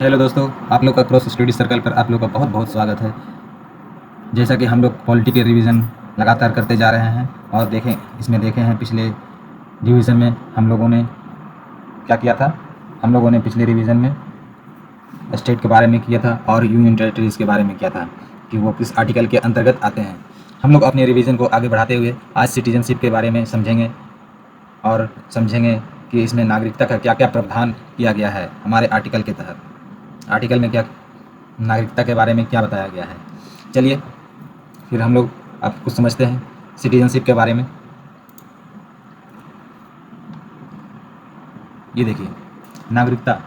Hello दोस्तों, आप लोग का क्रॉस स्टडी सर्कल पर आप लोग का बहुत बहुत स्वागत है। जैसा कि हम लोग पॉलिटी के रिवीजन लगातार करते जा रहे हैं और इसमें देखे हैं पिछले रिवीजन में हम लोगों ने क्या किया था। हम लोगों ने पिछले रिवीजन में स्टेट के बारे में किया था और यूनियन टेरिटरीज़ के बारे में किया था कि वो किस आर्टिकल के अंतर्गत आते हैं। हम लोग अपने रिवीजन को आगे बढ़ाते हुए आज सिटीजनशिप के बारे में समझेंगे और समझेंगे कि इसमें नागरिकता का क्या क्या प्रावधान किया गया है हमारे आर्टिकल के तहत। आर्टिकल में क्या नागरिकता के बारे में क्या बताया गया है। चलिए फिर हम लोग अब कुछ समझते हैं सिटीजनशिप के बारे में। ये देखिए, नागरिकता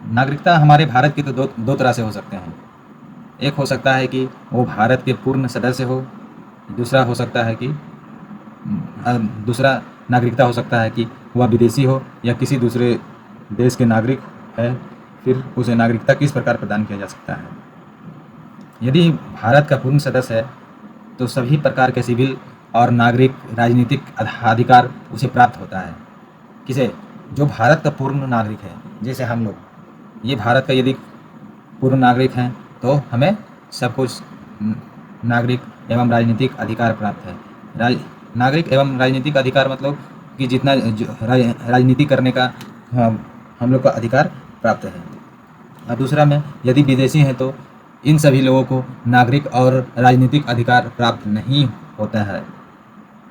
नागरिकता हमारे भारत की तो दो तरह से हो सकते हैं। एक हो सकता है कि वो भारत के पूर्ण सदस्य हो, दूसरा हो सकता है कि दूसरा नागरिकता हो सकता है कि वह विदेशी हो या किसी दूसरे देश के नागरिक है। फिर उसे नागरिकता किस प्रकार प्रदान किया जा सकता है। यदि भारत का पूर्ण सदस्य है तो सभी प्रकार के सिविल और नागरिक राजनीतिक अधिकार उसे प्राप्त होता है। किसे? जो भारत का पूर्ण नागरिक है, जैसे हम लोग ये भारत का यदि पूर्ण नागरिक हैं तो हमें सब कुछ नागरिक एवं राजनीतिक अधिकार प्राप्त है। नागरिक एवं राजनीतिक अधिकार मतलब कि जितना राजनीति करने का हम लोग का अधिकार प्राप्त है। और दूसरा में यदि विदेशी हैं तो इन सभी लोगों को नागरिक और राजनीतिक अधिकार प्राप्त नहीं होता है।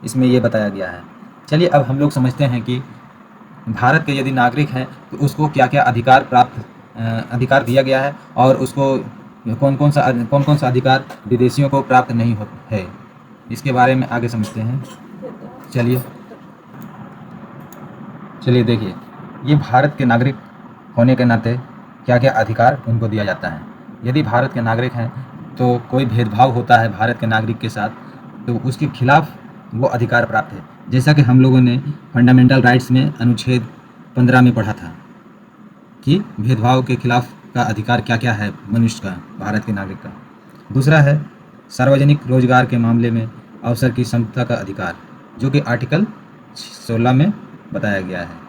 इसमें ये बताया गया है। चलिए अब हम लोग समझते हैं कि भारत के यदि नागरिक हैं तो उसको क्या क्या अधिकार दिया गया है और उसको कौन कौन सा अधिकार विदेशियों को प्राप्त नहीं हो है। इसके बारे में आगे समझते हैं। चलिए चलिए देखिए, ये भारत के नागरिक होने के नाते क्या क्या अधिकार उनको दिया जाता है। यदि भारत के नागरिक हैं तो कोई भेदभाव होता है भारत के नागरिक के साथ तो उसके खिलाफ वो अधिकार प्राप्त है। जैसा कि हम लोगों ने फंडामेंटल राइट्स में अनुच्छेद 15 में पढ़ा था कि भेदभाव के खिलाफ का अधिकार क्या क्या है मनुष्य का, भारत के नागरिक का। दूसरा है सार्वजनिक रोजगार के मामले में अवसर की समता का अधिकार, जो कि आर्टिकल 16 में बताया गया है।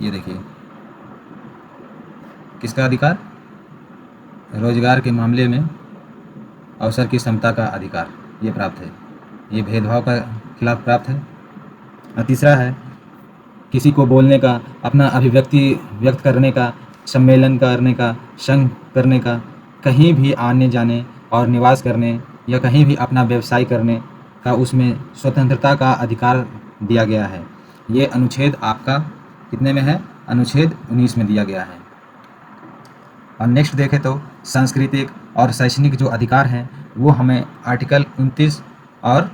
ये देखिए, किसका अधिकार? रोजगार के मामले में अवसर की समता का अधिकार ये प्राप्त है, ये भेदभाव का खिलाफ प्राप्त है। और तीसरा है किसी को बोलने का, अपना अभिव्यक्ति व्यक्त करने का, सम्मेलन करने का, संघ करने का, कहीं भी आने जाने और निवास करने या कहीं भी अपना व्यवसाय करने का उसमें स्वतंत्रता का अधिकार दिया गया है। ये अनुच्छेद आपका कितने में है? अनुच्छेद 19 में दिया गया है। और नेक्स्ट देखें तो सांस्कृतिक और शैक्षणिक जो अधिकार हैं वो हमें आर्टिकल 29 और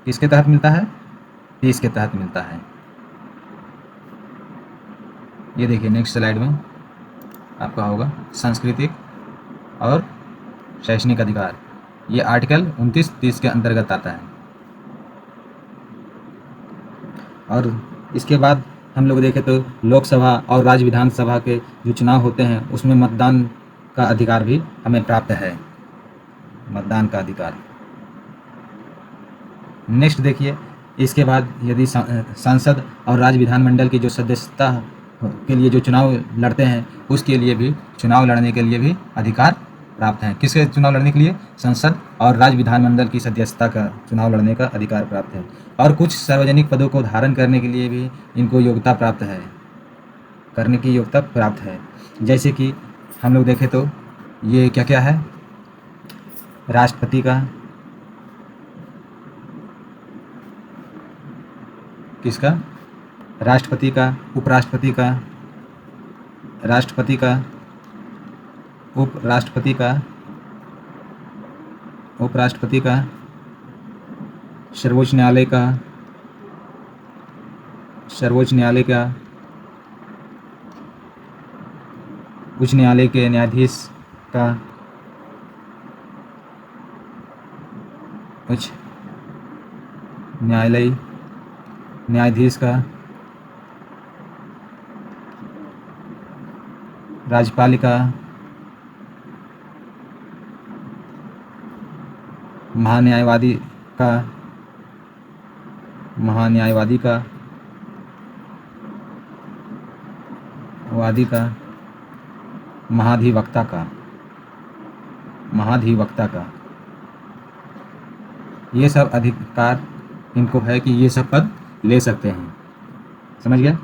किसके तहत मिलता है? 30 के तहत मिलता है। ये देखिए नेक्स्ट स्लाइड में आपका होगा सांस्कृतिक और शैक्षणिक अधिकार, ये आर्टिकल 29-30 के अंतर्गत आता है। और इसके बाद हम लोग देखें तो लोकसभा और राज्य विधानसभा के जो चुनाव होते हैं उसमें मतदान का अधिकार भी हमें प्राप्त है, मतदान का अधिकार। नेक्स्ट देखिए, इसके बाद यदि सांसद और राज्य विधानमंडल की जो सदस्यता के लिए जो चुनाव लड़ते हैं उसके लिए भी चुनाव लड़ने के लिए भी अधिकार प्राप्त हैं। किसके चुनाव लड़ने के लिए? संसद और राज्य विधानमंडल की सदस्यता का चुनाव लड़ने का अधिकार प्राप्त है। और कुछ सार्वजनिक पदों को धारण करने के लिए भी इनको योग्यता प्राप्त है, करने की योग्यता प्राप्त है। जैसे कि हम लोग देखें तो ये क्या क्या है? राष्ट्रपति का, किसका? राष्ट्रपति का, उपराष्ट्रपति का, राष्ट्रपति का, उपराष्ट्रपति का, उपराष्ट्रपति का, सर्वोच्च न्यायालय का, सर्वोच्च न्यायालय का, उच्च न्यायालय के न्यायाधीश का, उच्च न्यायालय न्यायाधीश का, राज्यपालिका, महान्यायवादी का, महान्यायवादी का, वादी का, महाधिवक्ता का, महाधिवक्ता का ये सब अधिकार इनको है कि ये सब पद ले सकते हैं। समझ गया।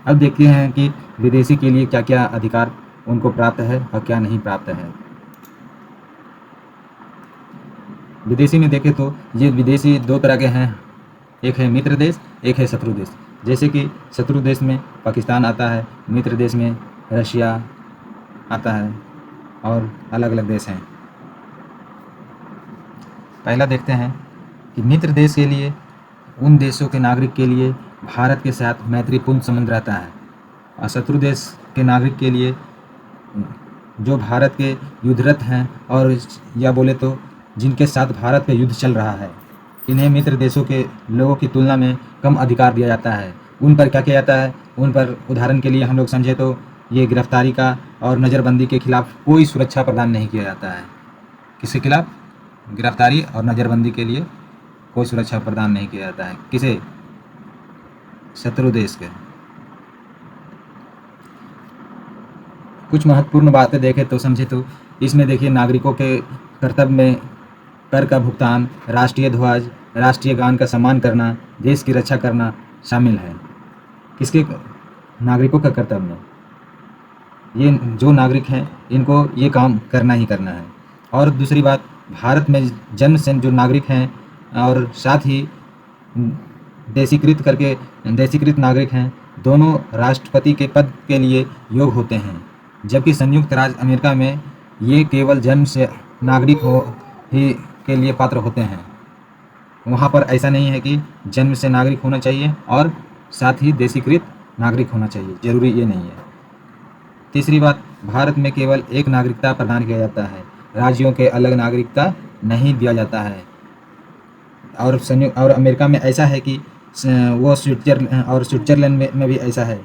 अब देखते हैं कि विदेशी के लिए क्या क्या अधिकार उनको प्राप्त है और क्या नहीं प्राप्त है। विदेशी में देखें तो ये विदेशी दो तरह के हैं, एक है मित्र देश, एक है शत्रु देश। जैसे कि शत्रु देश में पाकिस्तान आता है, मित्र देश में रशिया आता है और अलग अलग देश हैं। पहला देखते हैं कि मित्र देश के लिए उन देशों के नागरिक के लिए भारत के साथ मैत्रीपूर्ण संबंध रहता है, और शत्रु देश के नागरिक के लिए जो भारत के युद्धरत हैं और या बोले तो जिनके साथ भारत का युद्ध चल रहा है, इन्हें मित्र देशों के लोगों की तुलना में कम अधिकार दिया जाता है। उन पर क्या किया जाता है, उन पर उदाहरण के लिए हम लोग समझे तो ये गिरफ्तारी का और नज़रबंदी के खिलाफ कोई सुरक्षा प्रदान नहीं किया जाता है। किसके खिलाफ? गिरफ्तारी और नज़रबंदी के लिए कोई सुरक्षा प्रदान नहीं किया जाता है। किसे? शत्रु देश के। कुछ महत्वपूर्ण बातें देखें तो समझे तो इसमें देखिए नागरिकों के कर्तव्य में कर का भुगतान, राष्ट्रीय ध्वज, राष्ट्रीय गान का सम्मान करना, देश की रक्षा करना शामिल है। किसके? नागरिकों का कर्तव्य में ये जो नागरिक हैं इनको ये काम करना ही करना है। और दूसरी बात, भारत में जन्म से जो नागरिक हैं और साथ ही देशीकृत नागरिक हैं, दोनों राष्ट्रपति के पद के लिए योग्य होते हैं, जबकि संयुक्त राज्य अमेरिका में ये केवल जन्म से नागरिक हो ही के लिए पात्र होते हैं। वहाँ पर ऐसा नहीं है कि जन्म से नागरिक होना चाहिए और साथ ही देशीकृत नागरिक होना चाहिए, जरूरी ये नहीं है। तीसरी बात, भारत में केवल एक नागरिकता प्रदान किया जाता है, राज्यों के अलग नागरिकता नहीं दिया जाता है। और अमेरिका में ऐसा है कि वो स्विट्जरलैंड में भी ऐसा है।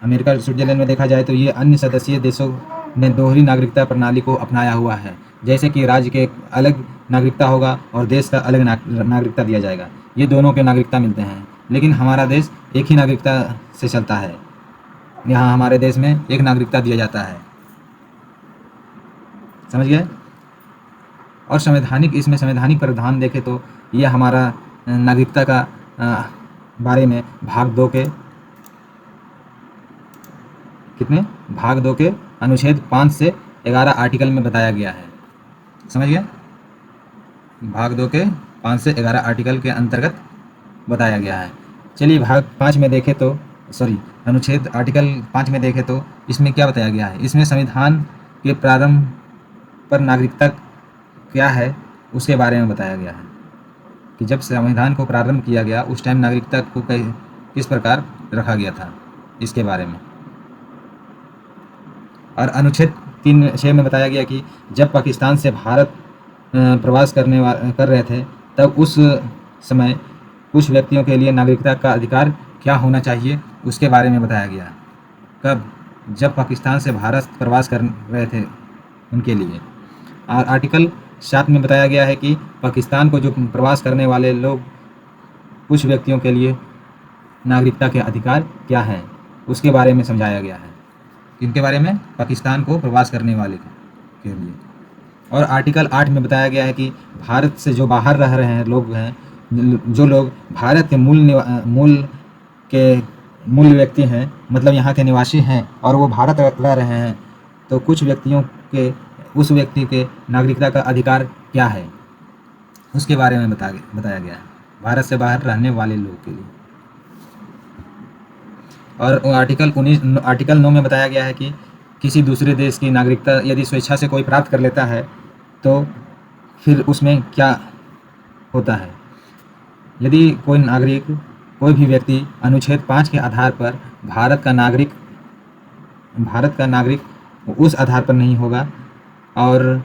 अमेरिका स्विट्जरलैंड में देखा जाए तो ये अन्य सदस्यीय देशों ने दोहरी नागरिकता प्रणाली को अपनाया हुआ है, जैसे कि राज्य के अलग नागरिकता होगा और देश का अलग नागरिकता दिया जाएगा। ये दोनों के नागरिकता मिलते हैं, लेकिन हमारा देश एक ही नागरिकता से चलता है। यहाँ हमारे देश में एक नागरिकता दिया जाता है। समझ गए। और इसमें संवैधानिक प्रावधान देखें तो ये हमारा नागरिकता का बारे में भाग 2 के अनुच्छेद 5 से 11 आर्टिकल में बताया गया है। समझ गए। भाग 2 के 5 से 11 आर्टिकल के अंतर्गत बताया गया है। चलिए भाग 5 में देखें तो अनुच्छेद आर्टिकल 5 में देखें तो इसमें क्या बताया गया है। इसमें संविधान के प्रारंभ पर नागरिकता क्या है उसके बारे में बताया गया है कि जब संविधान को प्रारंभ किया गया उस टाइम नागरिकता को किस प्रकार रखा गया था, इसके बारे में। और अनुच्छेद 3(6) में बताया गया कि जब पाकिस्तान से भारत प्रवास कर रहे थे तब उस समय कुछ व्यक्तियों के लिए नागरिकता का अधिकार क्या होना चाहिए उसके बारे में बताया गया। कब? जब पाकिस्तान से भारत प्रवास कर रहे थे उनके लिए। और आर्टिकल 7 में बताया गया है कि पाकिस्तान को जो प्रवास करने वाले लोग कुछ व्यक्तियों के लिए नागरिकता के अधिकार क्या हैं उसके बारे में समझाया गया है। किनके बारे में? पाकिस्तान को प्रवास करने वाले के लिए। और आर्टिकल 8 में बताया गया है कि भारत से जो बाहर रह रहे हैं लोग हैं, जो लोग भारत के मूल व्यक्ति हैं, मतलब यहाँ के निवासी हैं और वो भारत रह रहे हैं, तो कुछ व्यक्तियों के उस व्यक्ति के नागरिकता का अधिकार क्या है उसके बारे में बताया गया है, भारत से बाहर रहने वाले लोगों के लिए। और आर्टिकल 9 में बताया गया है कि किसी दूसरे देश की नागरिकता यदि स्वेच्छा से कोई प्राप्त कर लेता है तो फिर उसमें क्या होता है। यदि कोई भी व्यक्ति अनुच्छेद 5 के आधार पर भारत का नागरिक उस आधार पर नहीं होगा, और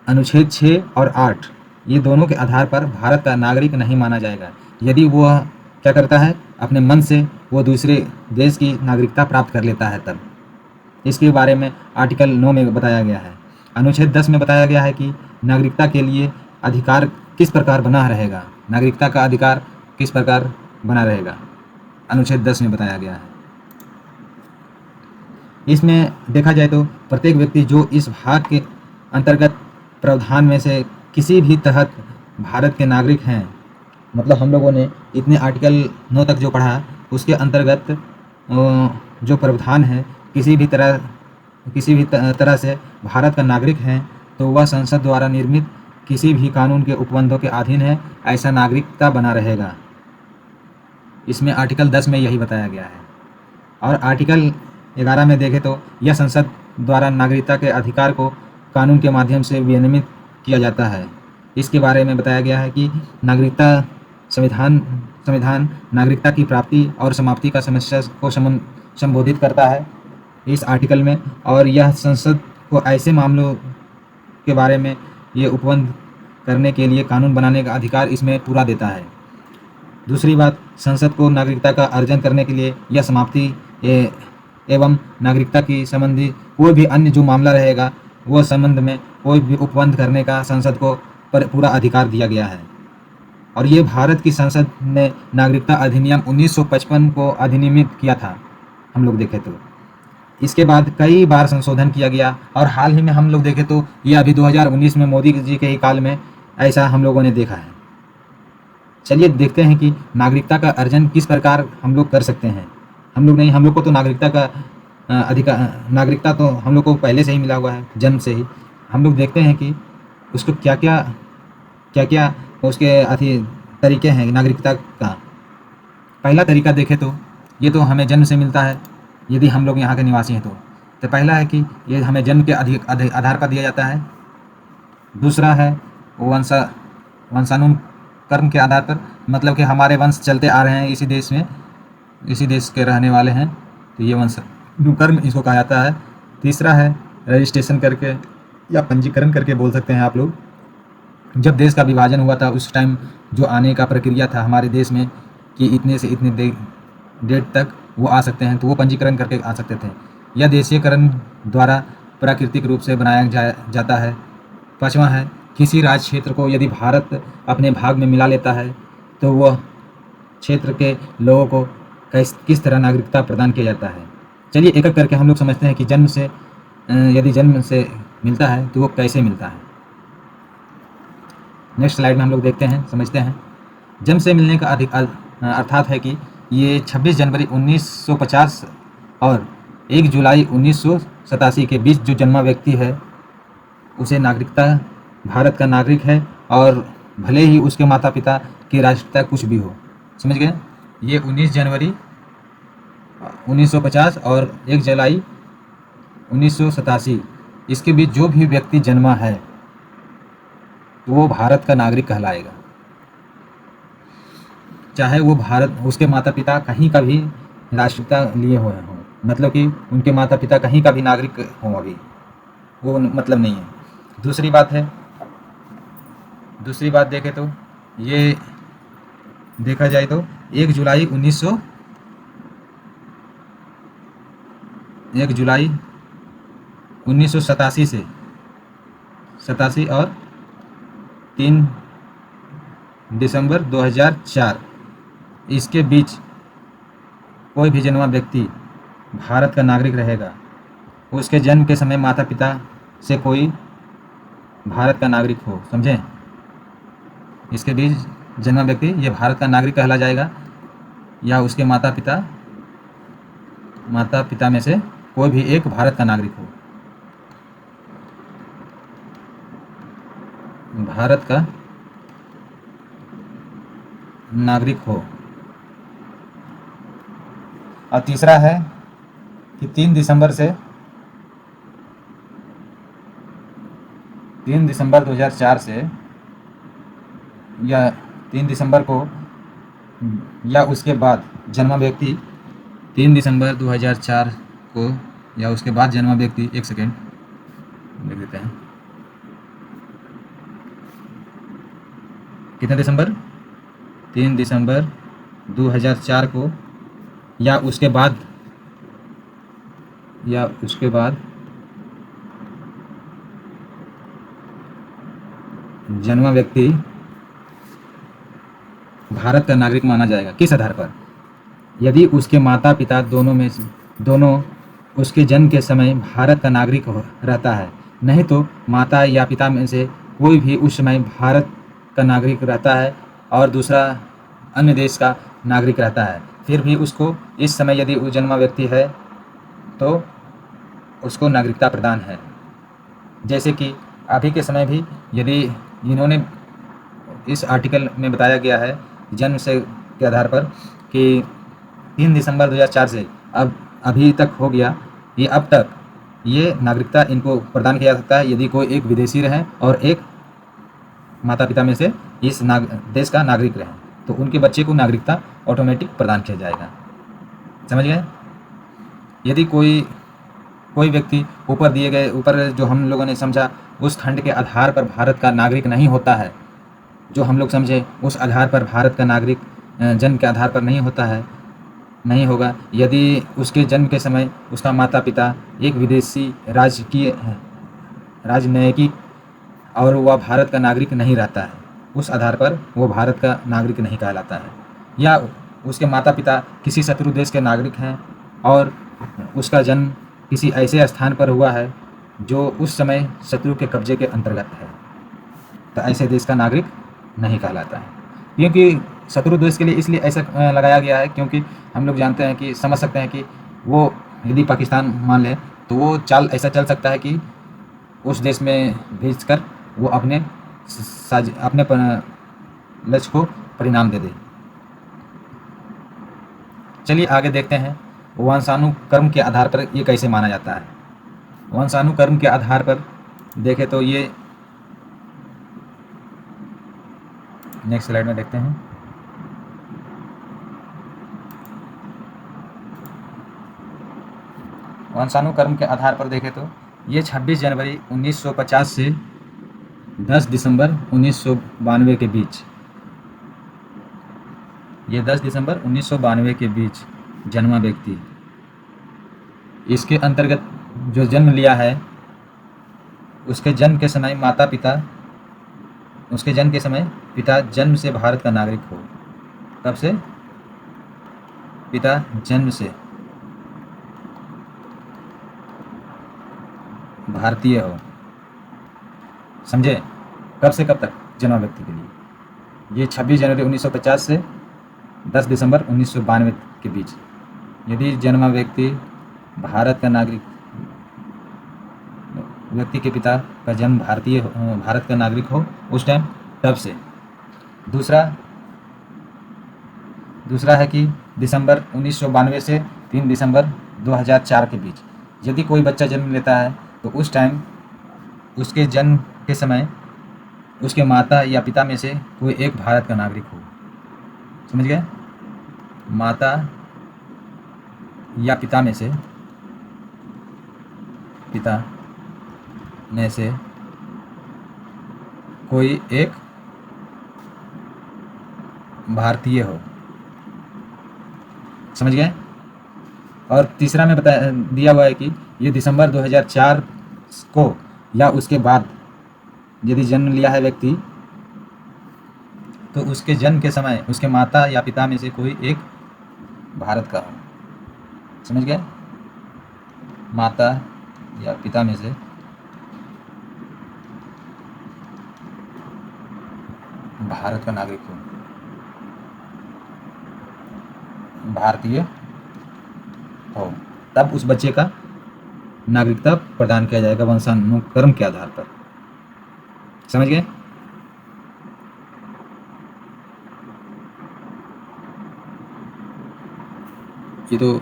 अनुच्छेद 6 और 8 ये दोनों के आधार पर भारत का नागरिक नहीं माना जाएगा यदि वह क्या करता है, अपने मन से वो दूसरे देश की नागरिकता प्राप्त कर लेता है तब। इसके बारे में आर्टिकल 9 में बताया गया है। अनुच्छेद 10 में बताया गया है कि नागरिकता के लिए अधिकार किस प्रकार बना रहेगा, नागरिकता का अधिकार किस प्रकार बना रहेगा, अनुच्छेद 10 में बताया गया है। इसमें देखा जाए तो प्रत्येक व्यक्ति जो इस भाग के अंतर्गत प्रावधान में से किसी भी तहत भारत के नागरिक हैं, मतलब हम लोगों ने इतने आर्टिकल 9 तक जो पढ़ा उसके अंतर्गत जो प्रावधान है किसी भी तरह से भारत का नागरिक हैं तो वह संसद द्वारा निर्मित किसी भी कानून के उपबंधों के अधीन है, ऐसा नागरिकता बना रहेगा। इसमें आर्टिकल 10 में यही बताया गया है। और आर्टिकल 11 में देखें तो यह संसद द्वारा नागरिकता के अधिकार को कानून के माध्यम से विनियमित किया जाता है। इसके बारे में बताया गया है कि नागरिकता संविधान नागरिकता की प्राप्ति और समाप्ति का समस्या को संबोधित करता है इस आर्टिकल में, और यह संसद को ऐसे मामलों के बारे में ये उपबंध करने के लिए कानून बनाने का अधिकार इसमें पूरा देता है। दूसरी बात, संसद को नागरिकता का अर्जन करने के लिए या समाप्ति एवं नागरिकता की संबंधी कोई भी अन्य जो मामला रहेगा वह संबंध में कोई भी उपबंध करने का संसद को पूरा अधिकार दिया गया है। और ये भारत की संसद ने नागरिकता अधिनियम 1955 को अधिनियमित किया था, हम लोग देखें तो। इसके बाद कई बार संशोधन किया गया और हाल ही में हम लोग देखें तो ये अभी 2019 में मोदी जी के ही काल में ऐसा हम लोगों ने देखा है। चलिए देखते हैं कि नागरिकता का अर्जन किस प्रकार हम लोग कर सकते हैं। हम लोग को तो नागरिकता का नागरिकता तो हम लोग को पहले से ही मिला हुआ है, जन्म से ही। हम लोग देखते हैं कि उसको क्या क्या उसके तरीके हैं नागरिकता का। पहला तरीका देखें तो ये तो हमें जन्म से मिलता है यदि हम लोग यहाँ के निवासी हैं तो पहला है कि ये हमें जन्म के आधार पर दिया जाता है। दूसरा है वो वंशानुक्रम के आधार पर, मतलब कि हमारे वंश चलते आ रहे हैं इसी देश में, इसी देश के रहने वाले हैं, तो ये वंशानुक्रम इसको कहा जाता है। तीसरा है रजिस्ट्रेशन करके या पंजीकरण करके बोल सकते हैं आप लोग। जब देश का विभाजन हुआ था उस टाइम जो आने का प्रक्रिया था हमारे देश में कि इतने से इतने डेट तक वो आ सकते हैं, तो वो पंजीकरण करके आ सकते थे। यह देशीयकरण द्वारा प्राकृतिक रूप से बनाया जाता है। पाँचवा है किसी राज्य क्षेत्र को यदि भारत अपने भाग में मिला लेता है तो वह क्षेत्र के लोगों को किस तरह नागरिकता प्रदान किया जाता है। चलिए एक एक करके हम लोग समझते हैं कि यदि जन्म से मिलता है तो वो कैसे मिलता है। नेक्स्ट स्लाइड में हम लोग देखते हैं, समझते हैं। जन्म से मिलने का अर्थात है कि ये 26 जनवरी 1950 और 1 जुलाई 1987 के बीच जो जन्मा व्यक्ति है उसे नागरिकता भारत का नागरिक है, और भले ही उसके माता पिता की राष्ट्रीयता कुछ भी हो। समझ गए? ये 19 जनवरी 1950 और 1 जुलाई 1987 इसके बीच जो भी व्यक्ति जन्मा है तो वो भारत का नागरिक कहलाएगा, चाहे वो उसके माता पिता कहीं का भी राष्ट्रीयता लिए हुए हों, मतलब कि उनके माता पिता कहीं का भी नागरिक हों, अभी वो मतलब नहीं है। दूसरी बात देखें तो ये देखा जाए तो 1 जुलाई 1987 से 87 और 3 दिसंबर 2004 इसके बीच कोई भी जन्मा व्यक्ति भारत का नागरिक रहेगा। उसके जन्म के समय माता पिता से कोई भारत का नागरिक हो, समझें? इसके बीच जन्मा व्यक्ति ये भारत का नागरिक कहला जाएगा, या उसके माता पिता में से कोई भी एक भारत का नागरिक हो, भारत का नागरिक हो। और तीसरा है कि 3 दिसंबर 2004 से या 3 दिसंबर को या उसके बाद जन्मा व्यक्ति 3 दिसंबर 2004 को या उसके बाद जन्मा व्यक्ति, एक सेकेंड लिख देते हैं, कितने दिसंबर? 3 दिसंबर 2004 को या उसके बाद जन्मा व्यक्ति भारत का नागरिक माना जाएगा। किस आधार पर? यदि उसके माता पिता दोनों उसके जन्म के समय भारत का नागरिक रहता है, नहीं तो माता या पिता में से कोई भी उस समय भारत का नागरिक रहता है और दूसरा अन्य देश का नागरिक रहता है, फिर भी उसको इस समय यदि वो जन्मा व्यक्ति है तो उसको नागरिकता प्रदान है। जैसे कि अभी के समय भी यदि इन्होंने इस आर्टिकल में बताया गया है जन्म से के आधार पर कि 3 दिसंबर 2004 से अब अभी तक हो गया, ये अब तक ये नागरिकता इनको प्रदान किया जा सकता है यदि कोई एक विदेशी रहे और एक माता पिता में से इस देश का नागरिक रहे, तो उनके बच्चे को नागरिकता ऑटोमेटिक प्रदान किया जाएगा। समझ गए? यदि कोई व्यक्ति ऊपर जो हम लोगों ने समझा उस खंड के आधार पर भारत का नागरिक नहीं होता है, जो हम लोग समझे उस आधार पर भारत का नागरिक जन्म के आधार पर नहीं होगा यदि उसके जन्म के समय उसका माता पिता एक विदेशी राजनयिक और वह भारत का नागरिक नहीं रहता है, उस आधार पर वो भारत का नागरिक नहीं कहलाता है। या उसके माता पिता किसी शत्रु देश के नागरिक हैं और उसका जन्म किसी ऐसे स्थान पर हुआ है जो उस समय शत्रु के कब्जे के अंतर्गत है, तो ऐसे देश का नागरिक नहीं कहलाता है। क्योंकि शत्रु देश के लिए इसलिए ऐसा लगाया गया है क्योंकि हम लोग जानते हैं कि समझ सकते हैं कि वो यदि पाकिस्तान मान ले तो वो चाल ऐसा चल सकता है कि उस देश में भेजकर वो अपने लक्ष्य को परिणाम दे दे। चलिए आगे देखते हैं वंशानुक्रम के आधार पर ये कैसे माना जाता है। वंशानुक्रम के आधार पर देखें तो ये नेक्स्ट स्लाइड में देखते हैं। वंशानुक्रम के आधार पर देखें तो ये 26 जनवरी 1950 से 10 दिसंबर 1992 के बीच, ये 10 दिसंबर 1992 के बीच जन्मा व्यक्ति, इसके अंतर्गत जो जन्म लिया है उसके जन्म के समय पिता जन्म से भारत का नागरिक हो। कब से? पिता जन्म से भारतीय हो। समझे? कब से कब तक जन्मा व्यक्ति के लिए? ये 26 जनवरी 1950 से 10 दिसंबर 1992 के बीच यदि जन्मा व्यक्ति भारत का नागरिक, व्यक्ति के पिता का जन्म भारत का नागरिक हो उस टाइम, तब से। दूसरा है कि दिसंबर 1992 से 3 दिसंबर 2004 के बीच यदि कोई बच्चा जन्म लेता है तो उस टाइम उसके जन्म के समय उसके माता या पिता में से कोई एक भारत का नागरिक हो। समझ गए? माता या पिता में से कोई एक भारतीय हो। समझ गए? और तीसरा में दिया हुआ है कि ये दिसंबर 2004 को या उसके बाद यदि जन्म लिया है व्यक्ति तो उसके जन्म के समय उसके माता या पिता में से कोई एक भारत का हो। समझ गए? माता या पिता में से भारत का नागरिक हो, भारतीय हो, तब उस बच्चे का नागरिकता प्रदान किया जाएगा वंशानुक्रम के आधार पर। समझ गए? ये तो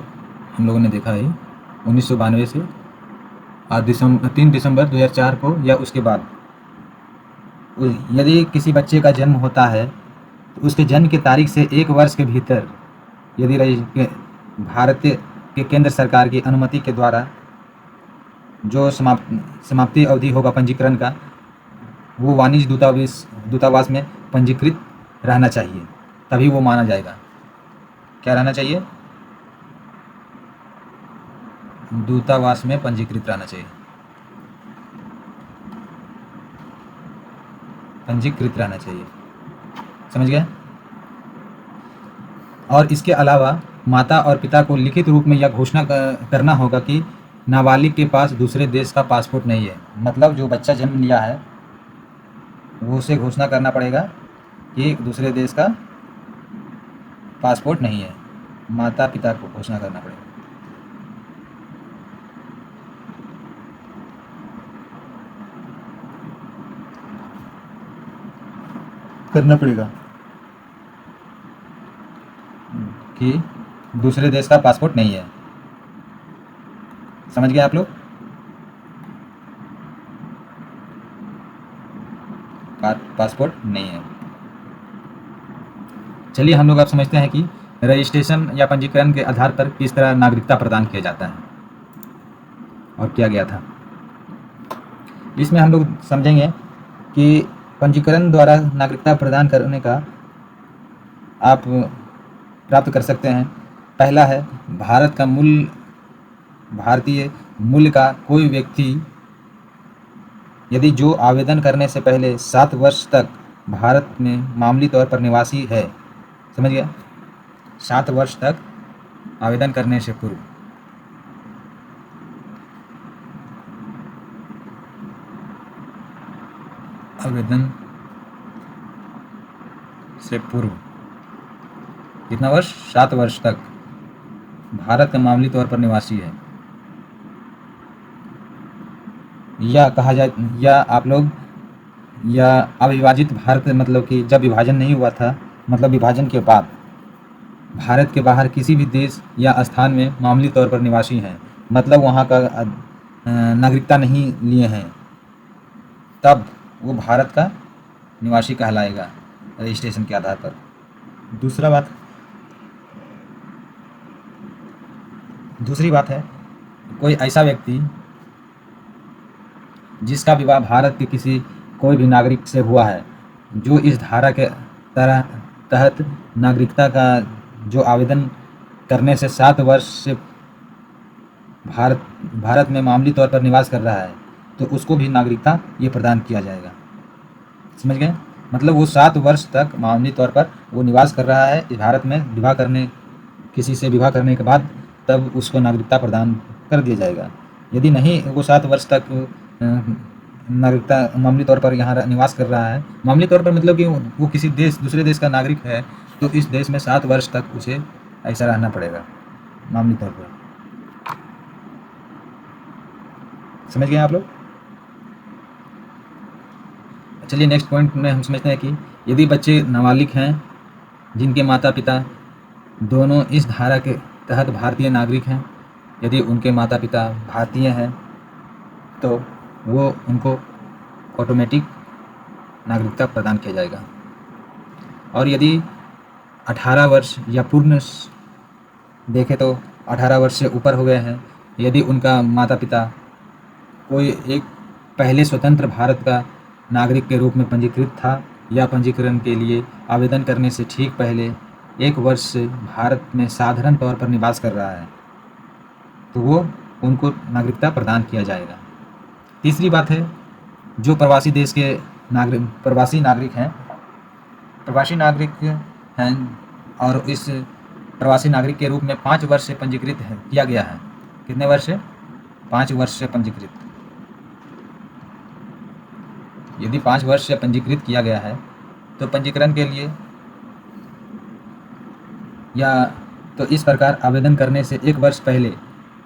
हम लोगों ने देखा है 1992 से 3 दिसंबर 2004 को या उसके बाद यदि किसी बच्चे का जन्म होता है तो उसके जन्म की तारीख से 1 वर्ष के भीतर यदि भारत के केंद्र सरकार की अनुमति के द्वारा जो समाप्ति अवधि होगा पंजीकरण का, वो वाणिज्य दूतावास में पंजीकृत रहना चाहिए, तभी वो माना जाएगा। क्या रहना चाहिए? दूतावास में पंजीकृत रहना चाहिए, पंजीकृत रहना चाहिए। समझ गए? और इसके अलावा माता और पिता को लिखित रूप में यह घोषणा करना होगा कि नाबालिग के पास दूसरे देश का पासपोर्ट नहीं है। मतलब जो बच्चा जन्म लिया है वो उसे घोषणा करना पड़ेगा कि दूसरे देश का पासपोर्ट नहीं है, माता पिता को घोषणा करना पड़ेगा। करना पड़ेगा कि दूसरे देश का पासपोर्ट नहीं है। समझ गए आप लोग? पासपोर्ट नहीं है। चलिए हम लोग अब समझते हैं कि रजिस्ट्रेशन या पंजीकरण के आधार पर किस तरह नागरिकता प्रदान किया जाता है और किया गया था। इसमें हम लोग समझेंगे कि पंजीकरण द्वारा नागरिकता प्रदान करने का आप प्राप्त कर सकते हैं। पहला है भारतीय मूल का कोई व्यक्ति यदि जो आवेदन करने से पहले 7 वर्ष तक भारत में मामूली तौर पर निवासी है। समझ गया? 7 वर्ष तक आवेदन करने से पूर्व। आवेदन से पूर्व कितना वर्ष? 7 वर्ष तक भारत का मामूली तौर पर निवासी है। या कहा जाए, या आप लोग, या अविभाजित भारत, मतलब कि जब विभाजन नहीं हुआ था, मतलब विभाजन के बाद भारत के बाहर किसी भी देश या स्थान में मामूली तौर पर निवासी हैं, मतलब वहाँ का नागरिकता नहीं लिए हैं, तब वो भारत का निवासी कहलाएगा रजिस्ट्रेशन के आधार पर। दूसरी बात है कोई ऐसा व्यक्ति जिसका विवाह भारत के कोई भी नागरिक से हुआ है, जो इस धारा के तहत नागरिकता का जो आवेदन करने से 7 वर्ष से भारत में मामूली तौर पर निवास कर रहा है, तो उसको भी नागरिकता ये प्रदान किया जाएगा। समझ गए? मतलब वो 7 वर्ष तक मामूली तौर पर वो निवास कर रहा है इस भारत में, किसी से विवाह करने के बाद तब उसको नागरिकता प्रदान कर दिया जाएगा। यदि नहीं वो 7 वर्ष तक नागरिकता मामूली तौर पर यहाँ निवास कर रहा है, मामूली तौर पर मतलब कि वो किसी दूसरे देश का नागरिक है, तो इस देश में 7 वर्ष तक उसे ऐसा रहना पड़ेगा मामूली तौर पर। समझ गए आप लोग? चलिए नेक्स्ट पॉइंट में हम समझते हैं कि यदि बच्चे नाबालिग हैं जिनके माता पिता दोनों इस धारा के तहत भारतीय नागरिक हैं, यदि उनके माता पिता भारतीय हैं तो वो उनको ऑटोमेटिक नागरिकता प्रदान किया जाएगा। और यदि 18 वर्ष या पूर्ण देखें तो 18 वर्ष से ऊपर हो गए हैं, यदि उनका माता पिता कोई एक पहले स्वतंत्र भारत का नागरिक के रूप में पंजीकृत था या पंजीकरण के लिए आवेदन करने से ठीक पहले 1 वर्ष से भारत में साधारण तौर पर निवास कर रहा है, तो वो उनको नागरिकता प्रदान किया जाएगा। तीसरी बात है जो प्रवासी देश के प्रवासी नागरिक हैं और इस प्रवासी नागरिक के रूप में 5 वर्ष से पंजीकृत किया गया है। कितने वर्ष से? 5 वर्ष से पंजीकृत। यदि 5 वर्ष से पंजीकृत किया गया है तो पंजीकरण के लिए या तो इस प्रकार आवेदन करने से 1 वर्ष पहले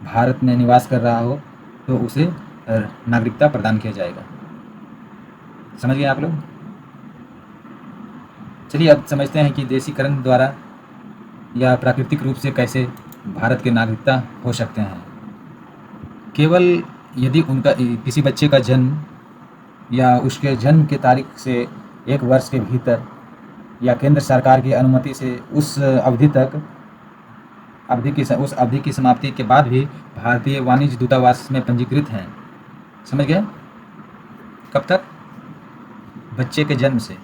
भारत में निवास कर रहा हो तो उसे नागरिकता प्रदान किया जाएगा। समझ गए आप लोग? चलिए अब समझते हैं कि देशीकरण द्वारा या प्राकृतिक रूप से कैसे भारत के नागरिकता हो सकते हैं। केवल यदि उनका किसी बच्चे का जन्म या उसके जन्म की तारीख से 1 वर्ष के भीतर या केंद्र सरकार की अनुमति से उस अवधि की समाप्ति के बाद भी भारतीय वाणिज्य दूतावास में पंजीकृत हैं। समझ गए? कब तक? बच्चे के जन्म से,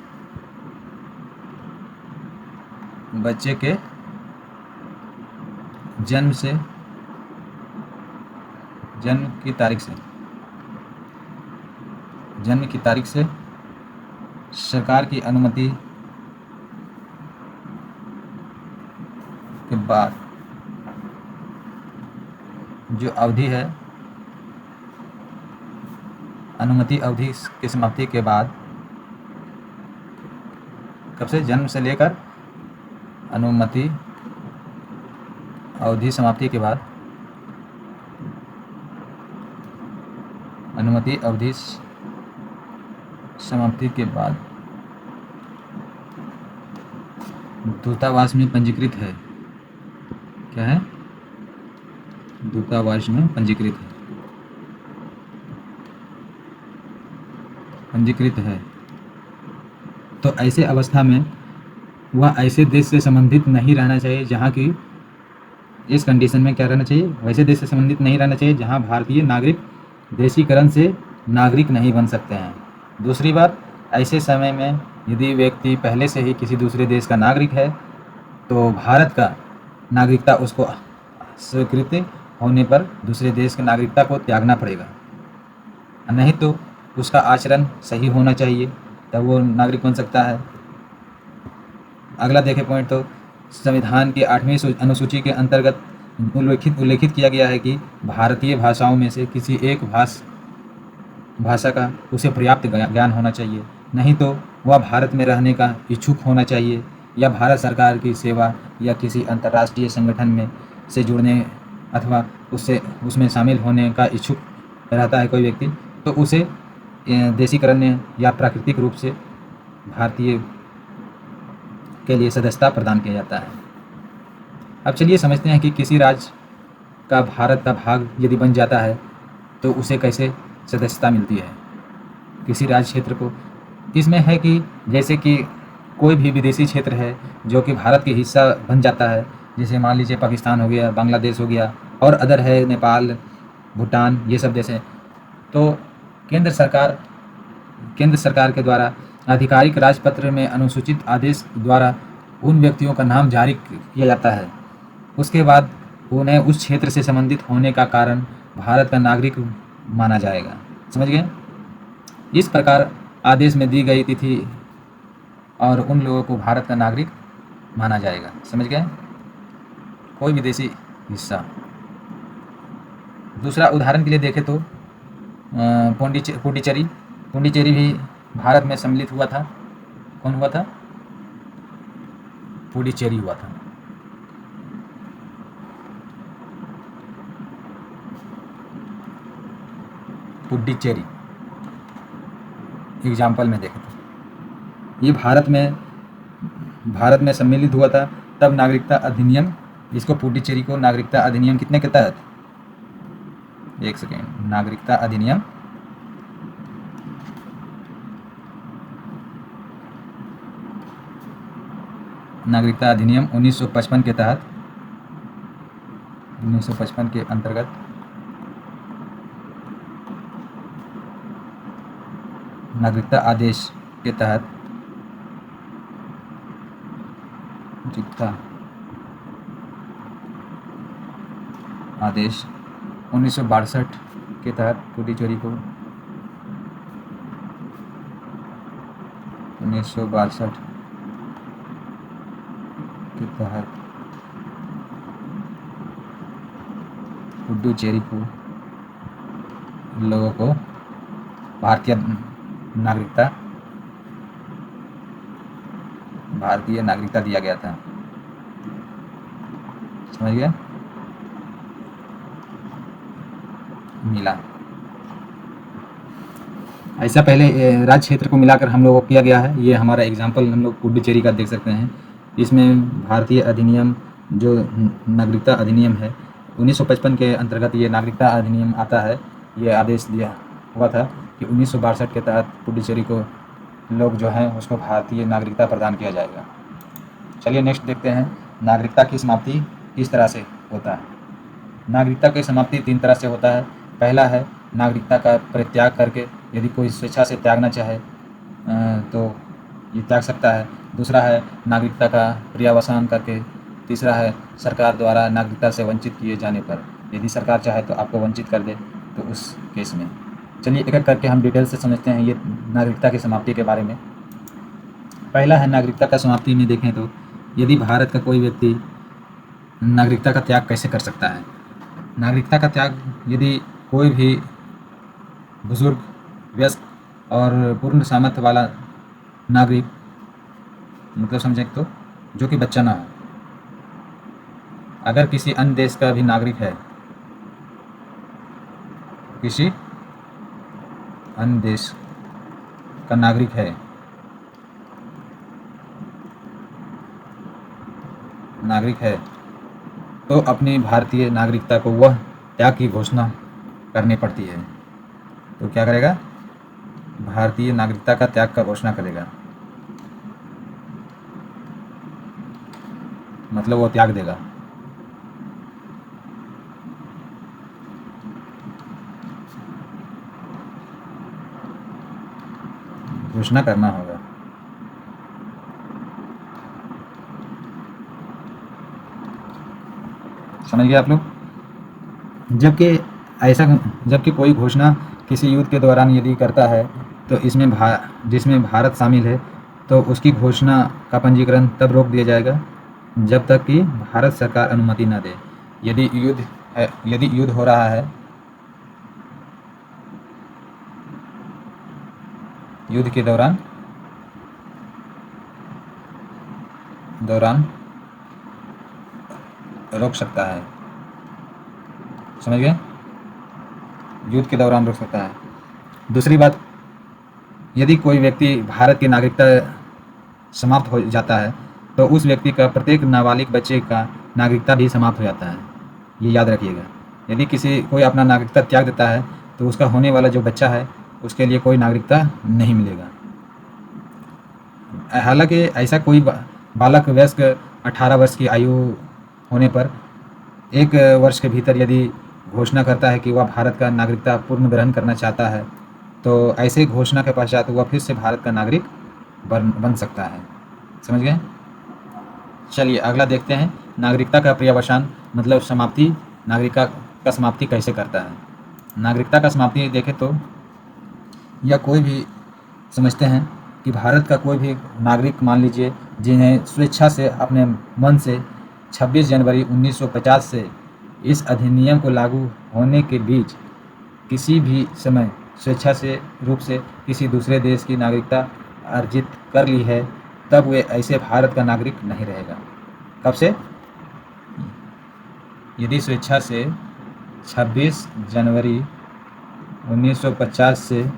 बच्चे के जन्म की तारीख से सरकार की अनुमति के बाद जो अवधि है अनुमति अवधि की समाप्ति के बाद, कब से, जन्म से लेकर अनुमति अवधि समाप्ति के बाद, अनुमति अवधि समाप्ति के बाद दूतावास में पंजीकृत है। क्या है? दूतावास में पंजीकृत है, पंजीकृत है। तो ऐसे अवस्था में वह ऐसे देश से संबंधित नहीं रहना चाहिए जहाँ की, इस कंडीशन में क्या रहना चाहिए? वैसे देश से संबंधित नहीं रहना चाहिए जहाँ भारतीय नागरिक देशीकरण से नागरिक नहीं बन सकते हैं। दूसरी बात, ऐसे समय में यदि व्यक्ति पहले से ही किसी दूसरे देश का नागरिक है तो भारत का नागरिकता उसको स्वीकृत होने पर दूसरे देश की नागरिकता को त्यागना पड़ेगा, नहीं तो उसका आचरण सही होना चाहिए, तब वो नागरिक बन सकता है। अगला देखें पॉइंट, तो संविधान की 8वीं अनुसूची के अंतर्गत उल्लेखित किया गया है कि भारतीय भाषाओं में से किसी एक भाषा का उसे पर्याप्त ज्ञान होना चाहिए, नहीं तो वह भारत में रहने का इच्छुक होना चाहिए या भारत सरकार की सेवा या किसी अंतर्राष्ट्रीय संगठन में से जुड़ने अथवा उसमें शामिल होने का इच्छुक रहता है कोई व्यक्ति, तो उसे देशीकरण या प्राकृतिक रूप से भारतीय के लिए सदस्यता प्रदान किया जाता है। अब चलिए समझते हैं कि किसी राज्य का भारत का भाग यदि बन जाता है तो उसे कैसे सदस्यता मिलती है किसी राज्य क्षेत्र को। इसमें है कि जैसे कि कोई भी विदेशी क्षेत्र है जो कि भारत के हिस्सा बन जाता है, जैसे मान लीजिए पाकिस्तान हो गया, बांग्लादेश हो गया और अदर है, नेपाल, भूटान, ये सब देश हैं, तो केंद्र सरकार के द्वारा आधिकारिक राजपत्र में अनुसूचित आदेश द्वारा उन व्यक्तियों का नाम जारी किया जाता है। उसके बाद उन्हें उस क्षेत्र से संबंधित होने का कारण भारत का नागरिक माना जाएगा। समझ गए? इस प्रकार आदेश में दी गई तिथि और उन लोगों को भारत का नागरिक माना जाएगा। समझ गए? कोई विदेशी हिस्सा। दूसरा उदाहरण के लिए देखें तो पुडुचेरी भी भारत में सम्मिलित हुआ था। कौन हुआ था? पुडुचेरी हुआ था। पुडुचेरी एग्जाम्पल में देखें तो ये भारत में सम्मिलित हुआ था। तब नागरिकता अधिनियम, इसको पुडुचेरी को नागरिकता अधिनियम कितने के तहत, एक सेकेंड, नागरिकता अधिनियम 1955 के तहत, 1955 के अंतर्गत नागरिकता आदेश के तहत आदेश 1962 के तहत पुडुचेरी को 1962 के तहत पुडुचेरी को लोगों को भारतीय नागरिकता दिया गया था। समझ गए? मिला। ऐसा पहले राज्य क्षेत्र को मिलाकर हम लोगों को किया गया है। ये हमारा एग्जाम्पल हम लोग पुडुचेरी का देख सकते हैं। इसमें भारतीय अधिनियम जो नागरिकता अधिनियम है 1955 के अंतर्गत ये नागरिकता अधिनियम आता है। ये आदेश दिया हुआ था कि 1962 के तहत पुडुचेरी को लोग जो हैं उसको भारतीय नागरिकता प्रदान किया जाएगा। चलिए नेक्स्ट देखते हैं नागरिकता की समाप्ति किस तरह से होता है। नागरिकता की समाप्ति 3 तरह से होता है। पहला है नागरिकता का परित्याग करके, यदि कोई स्वेच्छा से त्यागना चाहे तो ये त्याग सकता है। दूसरा है नागरिकता का पर्यावसान करके। तीसरा है सरकार द्वारा नागरिकता से वंचित किए जाने पर, यदि सरकार चाहे तो आपको वंचित कर दे तो उस केस में। चलिए एक एक करके हम डिटेल से समझते हैं ये नागरिकता की समाप्ति के बारे में। पहला है नागरिकता का समाप्ति में देखें तो यदि भारत का कोई व्यक्ति नागरिकता का त्याग कैसे कर सकता है। नागरिकता का त्याग यदि कोई भी बुजुर्ग वयस्क और पूर्ण सामर्थ्य वाला नागरिक, मतलब समझें तो जो कि बच्चा ना हो, अगर किसी अन्य देश का भी नागरिक है, किसी अन्य देश का नागरिक है तो अपनी भारतीय नागरिकता को वह त्याग की घोषणा करनी पड़ती है। तो क्या करेगा? भारतीय नागरिकता का त्याग का घोषणा करेगा, मतलब वो त्याग देगा। घोषणा करना होगा। समझ गए आप लोग? जबकि कोई घोषणा किसी युद्ध के दौरान यदि करता है तो जिसमें भारत शामिल है, तो उसकी घोषणा का पंजीकरण तब रोक दिया जाएगा जब तक कि भारत सरकार अनुमति न दे। यदि युद्ध हो रहा है, युद्ध के दौरान रोक सकता है। समझ गए? युद्ध के दौरान रोक सकता है। दूसरी बात, यदि कोई व्यक्ति भारत की नागरिकता समाप्त हो जाता है तो उस व्यक्ति का प्रत्येक नाबालिग बच्चे का नागरिकता भी समाप्त हो जाता है। ये याद रखिएगा। यदि कोई अपना नागरिकता त्याग देता है तो उसका होने वाला जो बच्चा है उसके लिए कोई नागरिकता नहीं मिलेगा। हालांकि ऐसा कोई बालक वयस्क 18 वर्ष की आयु होने पर 1 वर्ष के भीतर यदि घोषणा करता है कि वह भारत का नागरिकता पूर्ण ग्रहण करना चाहता है, तो ऐसे घोषणा के पश्चात वह फिर से भारत का नागरिक बन सकता है। समझ गए? चलिए अगला देखते हैं, नागरिकता का पर्यवसान मतलब समाप्ति। नागरिकता का समाप्ति कैसे करता है? नागरिकता का समाप्ति देखें तो या कोई भी समझते हैं कि भारत का कोई भी नागरिक, मान लीजिए, जिन्हें स्वेच्छा से अपने मन से 26 जनवरी 1950 से इस अधिनियम को लागू होने के बीच किसी भी समय स्वेच्छा से रूप से किसी दूसरे देश की नागरिकता अर्जित कर ली है, तब वे ऐसे भारत का नागरिक नहीं रहेगा। कब से? यदि स्वेच्छा से 26 जनवरी 1950 से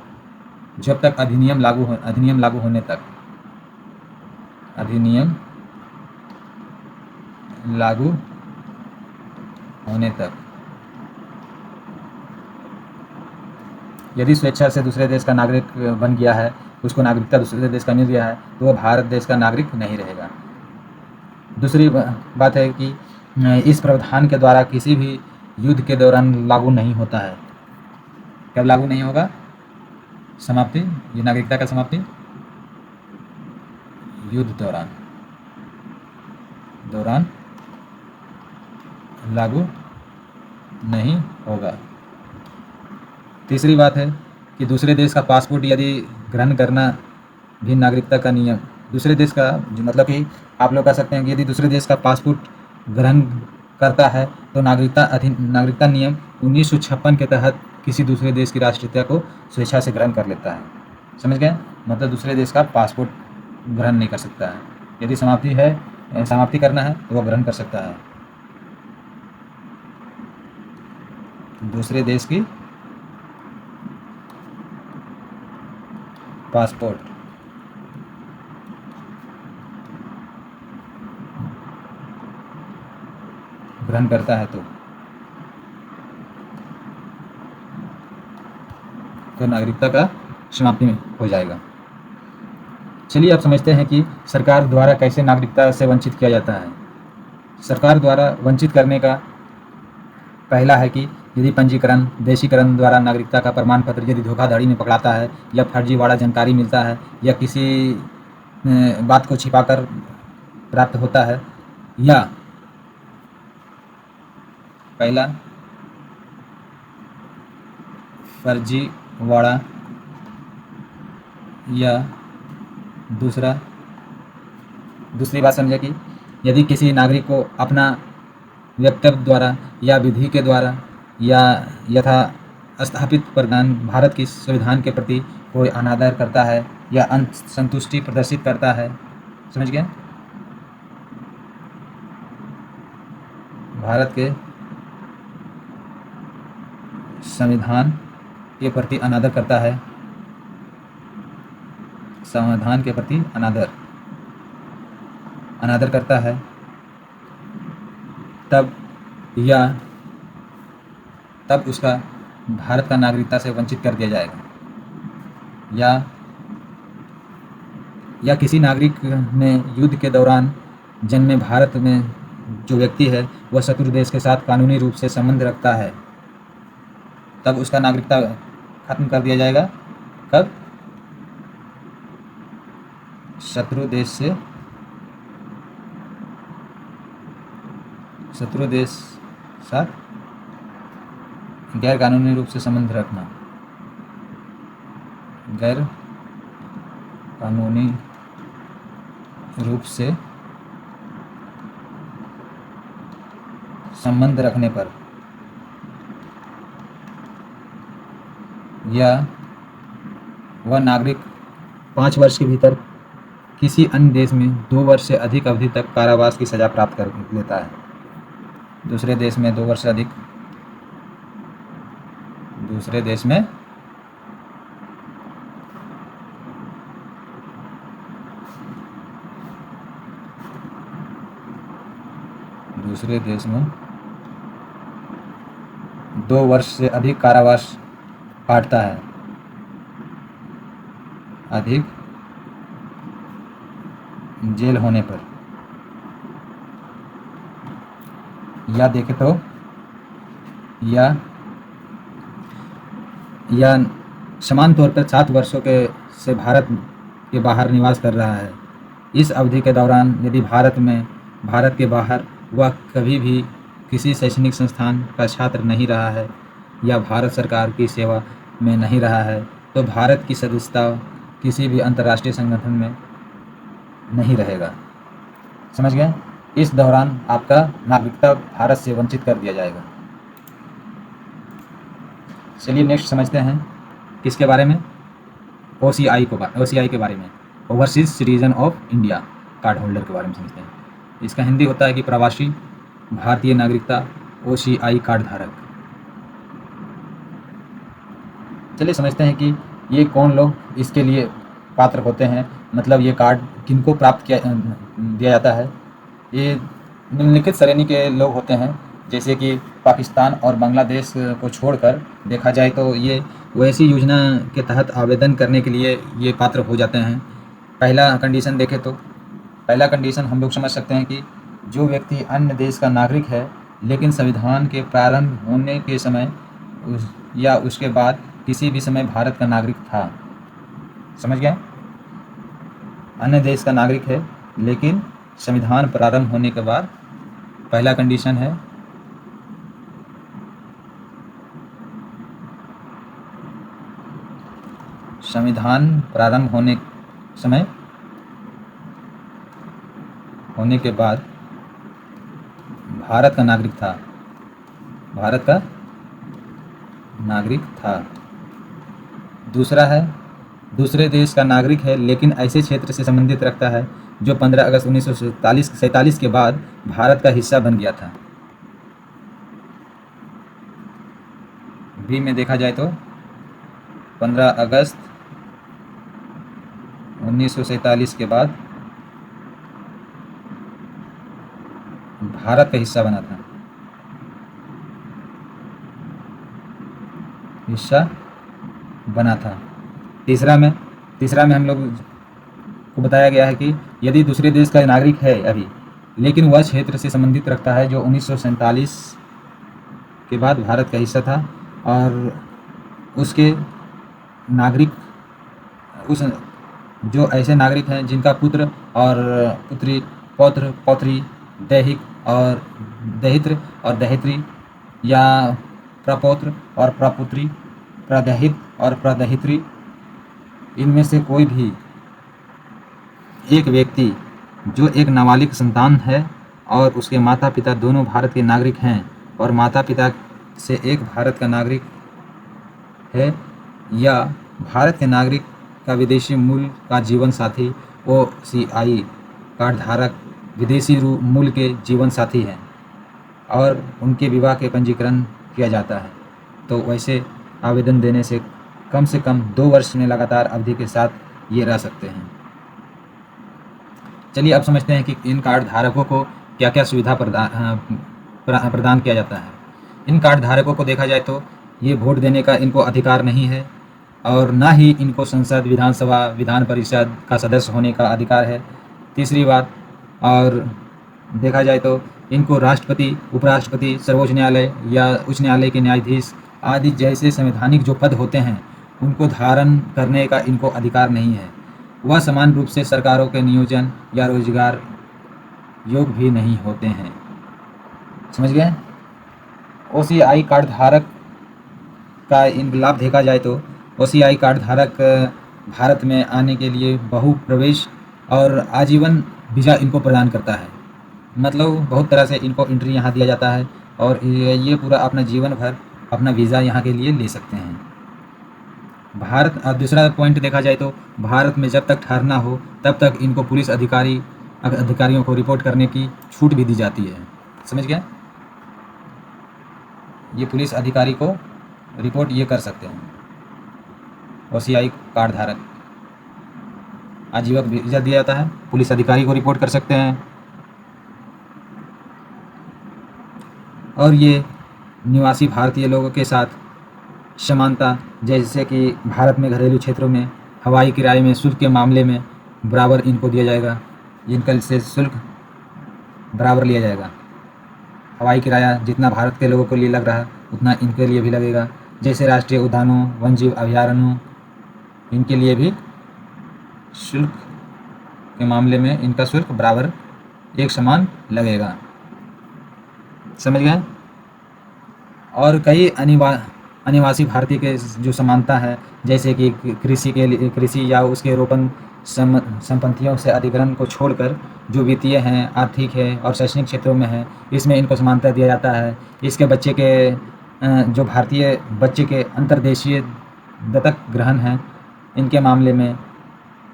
जब तक अधिनियम लागू होने तक, अधिनियम लागू होने तक यदि स्वेच्छा से दूसरे देश का नागरिक बन गया है, उसको नागरिकता दूसरे देश का मिल गया है, तो वह भारत देश का नागरिक नहीं रहेगा। दूसरी बात है कि इस प्रावधान के द्वारा किसी भी युद्ध के दौरान लागू नहीं होता है। कब लागू नहीं होगा? समाप्ति, ये नागरिकता का समाप्ति युद्ध दौरान लागू नहीं होगा। तीसरी बात है कि दूसरे देश का पासपोर्ट यदि ग्रहण करना भी नागरिकता का नियम, दूसरे देश का मतलब कि आप लोग कह सकते हैं कि यदि दूसरे देश का पासपोर्ट ग्रहण करता है तो नागरिकता नियम 1956 के तहत किसी दूसरे देश की राष्ट्रीयता को स्वेच्छा से ग्रहण कर लेता है। समझ गए? मतलब दूसरे देश का पासपोर्ट ग्रहण नहीं कर सकता है। यदि समाप्ति करना है तो वह ग्रहण कर सकता है। दूसरे देश की पासपोर्ट ग्रहण करता है तो नागरिकता का समाप्ति हो जाएगा। चलिए अब समझते हैं कि सरकार द्वारा कैसे नागरिकता से वंचित किया जाता है। सरकार द्वारा वंचित करने का पहला है कि यदि पंजीकरण, देशीकरण द्वारा नागरिकता का प्रमाण पत्र यदि धोखाधड़ी में पकड़ाता है या फर्जीवाड़ा जानकारी मिलता है या किसी बात को छिपाकर प्राप्त होता है, या पहला फर्जीवाड़ा या दूसरी बात समझे कि यदि किसी नागरिक को अपना वक्तव्य द्वारा या विधि के द्वारा या स्थापित प्रावधान भारत की संविधान के प्रति कोई अनादर करता है या असंतुष्टि प्रदर्शित करता है। समझ गए? भारत के संविधान के प्रति अनादर करता है, संविधान के प्रति अनादर करता है, तब उसका भारत का नागरिकता से वंचित कर दिया जाएगा। या किसी नागरिक ने युद्ध के दौरान जन्मे भारत में जो व्यक्ति है वह शत्रु देश के साथ कानूनी रूप से संबंध रखता है, तब उसका नागरिकता खत्म कर दिया जाएगा। कब? शत्रु देश साथ गैर कानूनी रूप से संबंध रखना, गैर कानूनी रूप से संबंध रखने पर, या वह नागरिक 5 वर्ष के भीतर किसी अन्य देश में 2 वर्ष से अधिक अवधि तक कारावास की सज़ा प्राप्त कर लेता है। दूसरे देश में 2 वर्ष से अधिक, दूसरे देश में दूसरे देश में 2 वर्ष से अधिक कारावास काटता है, अधिक जेल होने पर, या देखे तो या समान तौर पर 7 वर्षों के से भारत के बाहर निवास कर रहा है। इस अवधि के दौरान यदि भारत के बाहर वह कभी भी किसी शैक्षणिक संस्थान का छात्र नहीं रहा है या भारत सरकार की सेवा में नहीं रहा है, तो भारत की सदस्यता किसी भी अंतर्राष्ट्रीय संगठन में नहीं रहेगा। समझ गए? इस दौरान आपका नागरिकता भारत से वंचित कर दिया जाएगा। चलिए नेक्स्ट समझते हैं किसके बारे में? OCI के बारे में, overseas citizen of India card holder के बारे में समझते हैं। इसका हिंदी होता है कि प्रवासी भारतीय नागरिकता OCI कार्ड धारक। चलिए समझते हैं कि ये कौन लोग इसके लिए पात्र होते हैं, मतलब ये कार्ड किनको प्राप्त दिया जाता है। ये निम्नलिखित श्रेणी के लोग होते हैं, जैसे कि पाकिस्तान और बांग्लादेश को छोड़कर देखा जाए तो ये वैसी योजना के तहत आवेदन करने के लिए ये पात्र हो जाते हैं। पहला कंडीशन देखें तो पहला कंडीशन हम लोग समझ सकते हैं कि जो व्यक्ति अन्य देश का नागरिक है लेकिन संविधान के प्रारंभ होने के समय या उसके बाद किसी भी समय भारत का नागरिक था। समझ गए? अन्य देश का नागरिक है लेकिन संविधान प्रारंभ होने के बाद, पहला कंडीशन है संविधान प्रारंभ होने के बाद भारत का नागरिक था। दूसरा है दूसरे देश का नागरिक है लेकिन ऐसे क्षेत्र से संबंधित रखता है जो 15 अगस्त 1947 के बाद भारत का हिस्सा बन गया था। बी में देखा जाए तो 15 अगस्त 1947 के बाद भारत का हिस्सा बना था। तीसरा में हम लोग को बताया गया है कि यदि दूसरे देश का नागरिक है अभी, लेकिन वह क्षेत्र से संबंधित रखता है जो 1947 के बाद भारत का हिस्सा था, और उसके नागरिक जो ऐसे नागरिक हैं जिनका पुत्र और पुत्री, पौत्र पौत्री, दहित्र और दहित्री, या प्रपौत्र और प्रपुत्री, प्रदहित और प्रदहित्री, इनमें से कोई भी एक व्यक्ति जो एक नाबालिग संतान है और उसके माता पिता दोनों भारत के नागरिक हैं और माता पिता से एक भारत का नागरिक है या भारत के नागरिक का विदेशी मूल का जीवन साथी OCI कार्ड धारक विदेशी मूल के जीवन साथी हैं और उनके विवाह के पंजीकरण किया जाता है, तो वैसे आवेदन देने से कम 2 वर्ष में लगातार अवधि के साथ ये रह सकते हैं। चलिए अब समझते हैं कि इन कार्ड धारकों को क्या क्या सुविधा प्रदान किया जाता है। इन कार्ड धारकों को देखा जाए तो ये वोट देने का इनको अधिकार नहीं है और ना ही इनको संसद, विधानसभा, विधान परिषद का सदस्य होने का अधिकार है। तीसरी बात, और देखा जाए तो इनको राष्ट्रपति, उपराष्ट्रपति, सर्वोच्च न्यायालय या उच्च न्यायालय के न्यायाधीश आदि जैसे संवैधानिक जो पद होते हैं उनको धारण करने का इनको अधिकार नहीं है। वह समान रूप से सरकारों के नियोजन या रोजगार योग्य भी नहीं होते हैं। समझ गए? OCI कार्ड धारक का इन लाभ देखा जाए तो OCI कार्ड धारक भारत में आने के लिए बहु प्रवेश और आजीवन वीज़ा इनको प्रदान करता है। मतलब बहुत तरह से इनको एंट्री यहाँ दिया जाता है और ये पूरा अपना जीवन भर अपना वीज़ा यहाँ के लिए ले सकते हैं। भारत, दूसरा पॉइंट देखा जाए तो भारत में जब तक ठहरना हो तब तक इनको पुलिस अधिकारियों को रिपोर्ट करने की छूट भी दी जाती है। समझ गए? ये पुलिस अधिकारी को रिपोर्ट ये कर सकते हैं। OCI कार्ड धारक आजीवन वीज़ा दिया जाता है, पुलिस अधिकारी को रिपोर्ट कर सकते हैं और ये निवासी भारतीय लोगों के साथ समानता, जैसे कि भारत में घरेलू क्षेत्रों में हवाई किराए में शुल्क के मामले में बराबर इनको दिया जाएगा। इनका से शुल्क बराबर लिया जाएगा। हवाई किराया जितना भारत के लोगों के लिए लग रहा है उतना इनके लिए भी लगेगा। जैसे राष्ट्रीय उद्यानों, वन्यजीव अभयारण्यों, इनके लिए भी शुल्क के मामले में इनका शुल्क बराबर एक समान लगेगा। समझ गए? और कई अनिवासी भारतीय के जो समानता है, जैसे कि कृषि या उसके रोपण संपत्तियों से अधिग्रहण को छोड़कर जो वित्तीय हैं, आर्थिक है और शैक्षणिक क्षेत्रों में है, इसमें इनको समानता दिया जाता है। इसके बच्चे के जो भारतीय बच्चे के अंतर्देशीय दत्तक ग्रहण हैं, इनके मामले में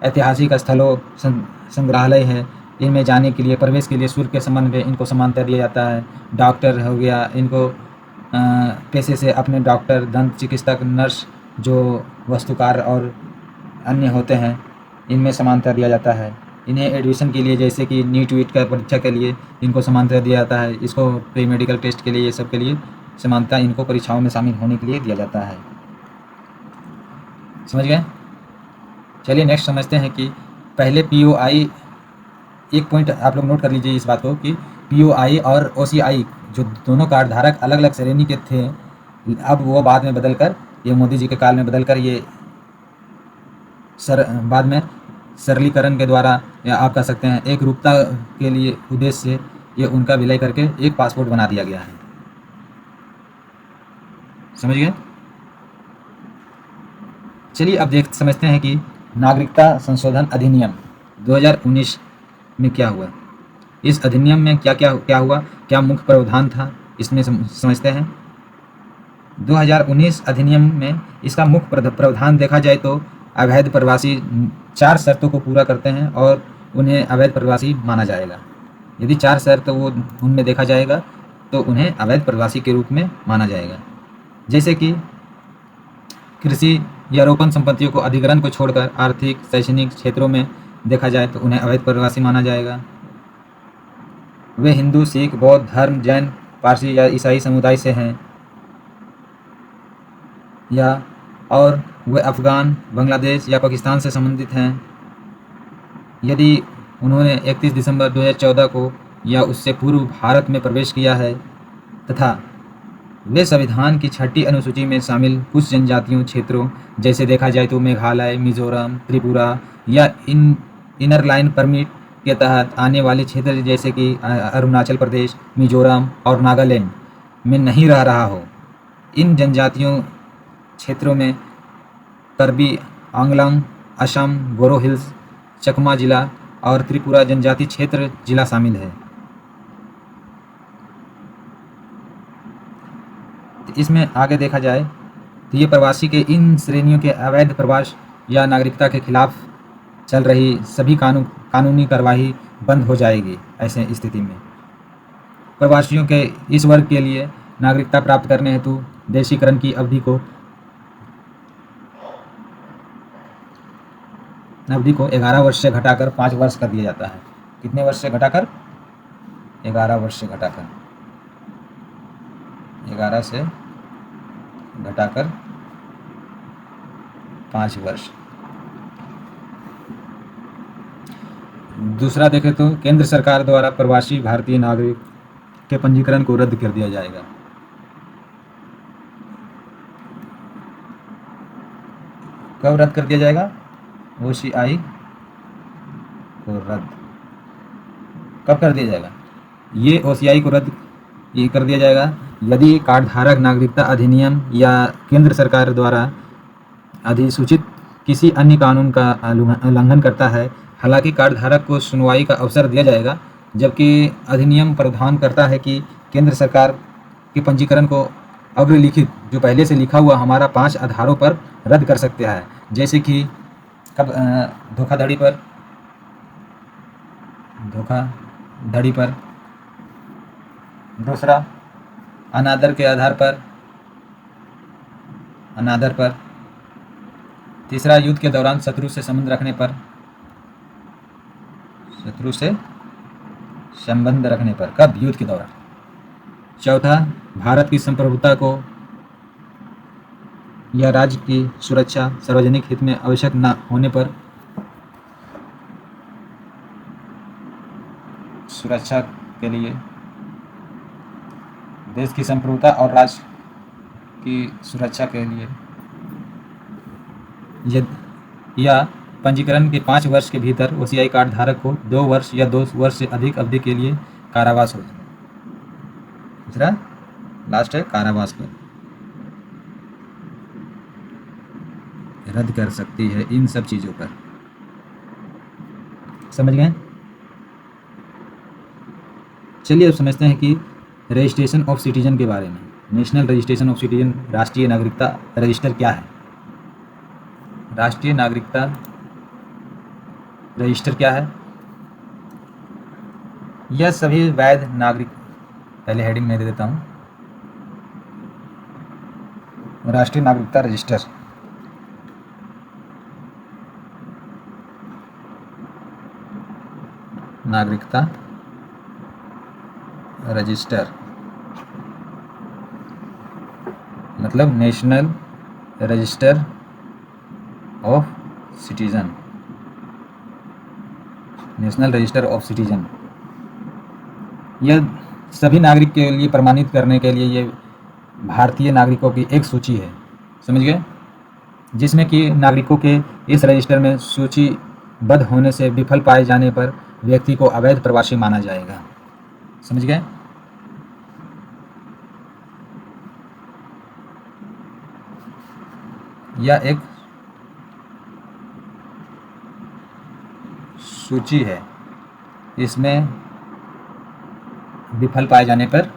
ऐतिहासिक स्थलों, संग्रहालय है, इनमें जाने के लिए प्रवेश के लिए शुल्क के संबंध में इनको समानता दिया जाता है। डॉक्टर हो गया, इनको पेशे से अपने डॉक्टर, दंत चिकित्सक, नर्स, जो वास्तुकार और अन्य होते हैं, इनमें समानता दिया जाता है। इन्हें एडमिशन के लिए, जैसे कि नीट वीट का परीक्षा के लिए इनको समानता दिया जाता है। इसको प्री मेडिकल टेस्ट के लिए, ये सब के लिए समानता इनको परीक्षाओं में शामिल होने के लिए दिया जाता है। समझ गए? चलिए नेक्स्ट समझते हैं कि पहले POI, एक पॉइंट आप लोग नोट कर लीजिए इस बात को कि POI और OCI जो दोनों कार्ड धारक अलग अलग श्रेणी के थे, अब वो बाद में बदलकर, ये मोदी जी के काल में बदलकर ये बाद में सरलीकरण के द्वारा, या आप कह सकते हैं एक रूपता के लिए उद्देश्य से, ये उनका विलय करके एक पासपोर्ट बना दिया गया है। समझ गए? चलिए अब समझते हैं कि नागरिकता संशोधन अधिनियम 2019 में क्या हुआ। इस अधिनियम में क्या हुआ, क्या मुख्य प्रावधान था, इसमें समझते हैं। 2019 अधिनियम में इसका मुख्य प्रावधान देखा जाए तो अवैध प्रवासी 4 शर्तों को पूरा करते हैं और उन्हें अवैध प्रवासी माना जाएगा। यदि 4 शर्त वो उनमें देखा जाएगा तो उन्हें अवैध प्रवासी के रूप में माना जाएगा। जैसे कि कृषि या रोपण संपत्तियों को अधिग्रहण को छोड़कर आर्थिक, शैक्षणिक क्षेत्रों में देखा जाए तो उन्हें अवैध प्रवासी माना जाएगा। वे हिंदू, सिख, बौद्ध धर्म, जैन, पारसी या ईसाई समुदाय से हैं, या और वे अफ़गान, बांग्लादेश या पाकिस्तान से संबंधित हैं। यदि उन्होंने 31 दिसंबर 2014 को या उससे पूर्व भारत में प्रवेश किया है, तथा वे संविधान की 6ठी अनुसूची में शामिल कुछ जनजातियों क्षेत्रों, जैसे देखा जाए तो मेघालय, मिजोरम, त्रिपुरा या इनर लाइन परमिट के तहत आने वाले क्षेत्र, जैसे कि अरुणाचल प्रदेश, मिजोरम और नागालैंड में नहीं रह रहा हो। इन जनजातियों क्षेत्रों में कार्बी आंगलंग, असम, बोरो हिल्स, चकमा जिला और त्रिपुरा जनजाति क्षेत्र जिला शामिल है। इसमें आगे देखा जाए तो ये प्रवासी के इन श्रेणियों के अवैध प्रवास या नागरिकता के खिलाफ चल रही सभी कानूनी कार्रवाई बंद हो जाएगी। ऐसे स्थिति में प्रवासियों के इस वर्ग के लिए नागरिकता प्राप्त करने हेतु देशीकरण की अवधि को 11 वर्ष से घटाकर 5 वर्ष कर दिया जाता है। कितने वर्ष से घटाकर? 11 वर्ष से घटाकर 11 से घटाकर 5 वर्ष। दूसरा देखें तो केंद्र सरकार द्वारा प्रवासी भारतीय नागरिक के पंजीकरण को रद्द कर दिया जाएगा। कब रद्द कर दिया जाएगा? OCI को रद्द कब कर दिया जाएगा? ये OCI को रद्द ये कर दिया जाएगा यदि कार्डधारक नागरिकता अधिनियम या केंद्र सरकार द्वारा अधिसूचित किसी अन्य कानून का उल्लंघन करता है। हालांकि कार्डधारक को सुनवाई का अवसर दिया जाएगा, जबकि अधिनियम प्रावधान करता है कि केंद्र सरकार के पंजीकरण को अग्रलिखित जो पहले से लिखा हुआ हमारा 5 आधारों पर रद्द कर सकते हैं, जैसे कि कब धोखाधड़ी पर, दूसरा अनादर के आधार पर, तीसरा युद्ध के दौरान शत्रु से संबंध रखने पर, कब? युद्ध के दौरान। चौथा भारत की संप्रभुता को या राज्य की सुरक्षा सार्वजनिक हित में आवश्यक न होने पर, सुरक्षा के लिए देश की संप्रभुता और राज्य की सुरक्षा के लिए या पंजीकरण के 5 वर्ष के भीतर OCI कार्ड धारक को 2 वर्ष या 2 वर्ष से अधिक अवधि के लिए कारावास हो। दूसरा लास्ट है कारावास पर रद्द कर सकती है। इन सब चीज़ों पर समझ गए? चलिए अब समझते हैं कि रजिस्ट्रेशन ऑफ सिटीजन के बारे में। नेशनल रजिस्ट्रेशन ऑफ सिटीजन, राष्ट्रीय नागरिकता रजिस्टर क्या है? राष्ट्रीय नागरिकता रजिस्टर क्या है? यह सभी वैध नागरिक, पहले हेडिंग में दे देता हूँ, राष्ट्रीय नागरिकता रजिस्टर मतलब नेशनल रजिस्टर ऑफ सिटीजन, यह सभी नागरिक के लिए प्रमाणित करने के लिए ये भारतीय नागरिकों की एक सूची है। समझ गए? जिसमें कि नागरिकों के इस रजिस्टर में सूचीबद्ध होने से विफल पाए जाने पर व्यक्ति को अवैध प्रवासी माना जाएगा। समझ गए? यह एक सूची है, इसमें विफल पाए जाने पर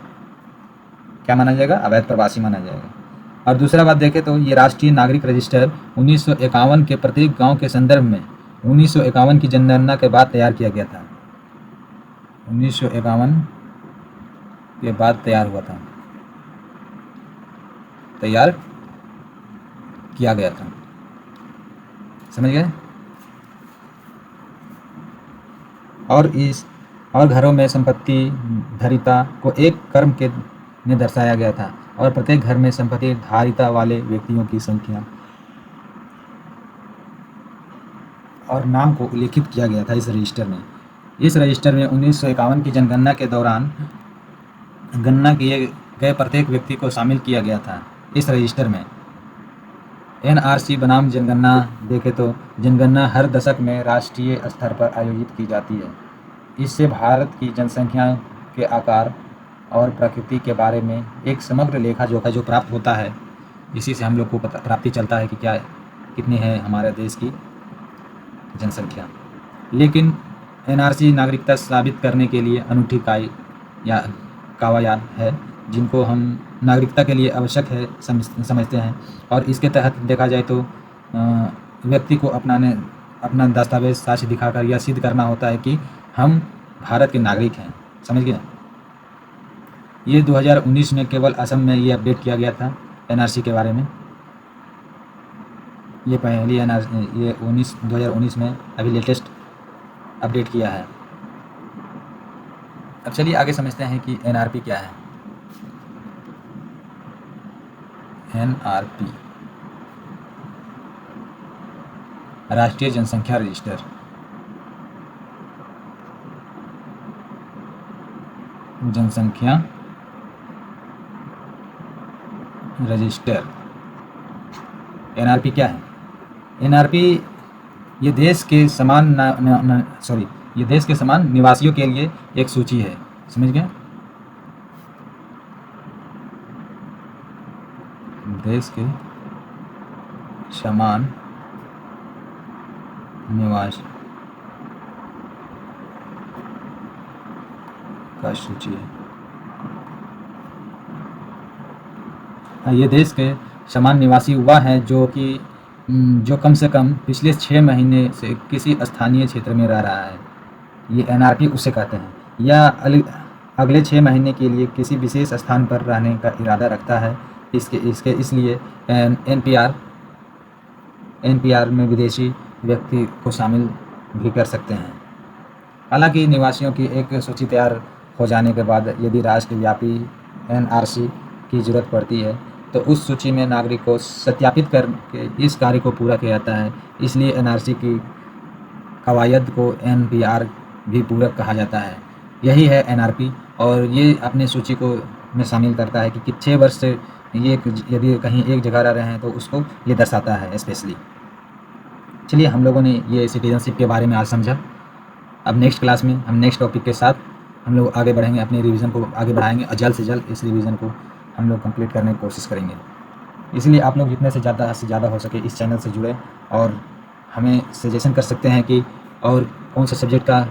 क्या माना जाएगा? अवैध प्रवासी माना जाएगा। और दूसरा बात देखें तो ये राष्ट्रीय नागरिक रजिस्टर 1951 के प्रत्येक गांव के संदर्भ में 1951 की जनगणना के बाद तैयार किया गया था। 1951 के बाद तैयार किया गया था। समझ गए? और घरों में संपत्ति धारिता को एक कर्म के में दर्शाया गया था और प्रत्येक घर में संपत्ति धारिता वाले व्यक्तियों की संख्या और नाम को उल्लेखित किया गया था इस रजिस्टर में। इस रजिस्टर में 1951 की जनगणना के दौरान गणना किए गए प्रत्येक व्यक्ति को शामिल किया गया था इस रजिस्टर में। NRC बनाम जनगणना देखें तो जनगणना हर दशक में राष्ट्रीय स्तर पर आयोजित की जाती है। इससे भारत की जनसंख्या के आकार और प्रकृति के बारे में एक समग्र लेखा जोखा जो प्राप्त होता है, इसी से हम लोग को प्राप्ति चलता है कि कितनी है हमारे देश की जनसंख्या। लेकिन NRC नागरिकता साबित करने के लिए अनूठी कवायद है, जिनको हम नागरिकता के लिए आवश्यक है समझते हैं। और इसके तहत देखा जाए तो व्यक्ति को अपना दस्तावेज साक्ष्य दिखाकर यह सिद्ध करना होता है कि हम भारत के नागरिक हैं। समझ गए। ये 2019 में केवल असम में ये अपडेट किया गया था एनआरसी के बारे में। ये पहली ये 2019 में अभी लेटेस्ट अपडेट किया है। अब चलिए आगे समझते हैं कि एनआरपी क्या है। एनआरपी राष्ट्रीय जनसंख्या रजिस्टर। जनसंख्या रजिस्टर। एनआरपी क्या है? एनआरपी ये देश के समान ये देश के समान निवासियों के लिए एक सूची है। समझ गए। देश के समान निवास का सूची है। ये देश के समान निवासी वह हैं जो कम से कम पिछले 6 महीने से किसी स्थानीय क्षेत्र में रह रहा है। ये एनआरपी उसे कहते हैं। या अगले 6 महीने के लिए किसी विशेष स्थान पर रहने का इरादा रखता है। इसलिए एनपीआर में विदेशी व्यक्ति को शामिल भी कर सकते हैं। हालांकि निवासियों की एक सूची तैयार हो जाने के बाद यदि राष्ट्रव्यापी एनआरसी की ज़रूरत पड़ती है तो उस सूची में नागरिक को सत्यापित करके इस कार्य को पूरा किया जाता है। इसलिए एनआरसी की कवायद को एनपीआर भी पूरक कहा जाता है। यही है एनआरपी। और ये अपने सूची को में शामिल करता है कि 6 वर्ष से ये यदि कहीं एक जगह रह रहे हैं तो उसको ये दर्शाता है स्पेशली। चलिए हम लोगों ने ये सिटीजनशिप के बारे में आज समझा। अब नेक्स्ट क्लास में हम नेक्स्ट टॉपिक के साथ हम लोग आगे बढ़ेंगे, अपने रिवीजन को आगे बढ़ाएंगे और जल्द से जल्द इस रिवीजन को हम लोग कंप्लीट करने की कोशिश करेंगे। इसलिए आप लोग जितने से ज़्यादा हो सके इस चैनल से जुड़े और हमें सजेशन कर सकते हैं कि और कौन सा सब्जेक्ट का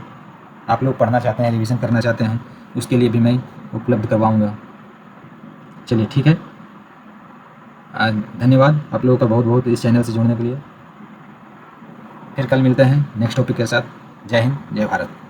आप लोग पढ़ना चाहते हैं, रिवीजन करना चाहते हैं, उसके लिए भी मैं उपलब्ध करवाऊँगा। चलिए ठीक है। धन्यवाद आप लोगों का बहुत बहुत इस चैनल से जुड़ने के लिए। फिर कल मिलते हैं नेक्स्ट टॉपिक के साथ। जय हिंद, जय भारत।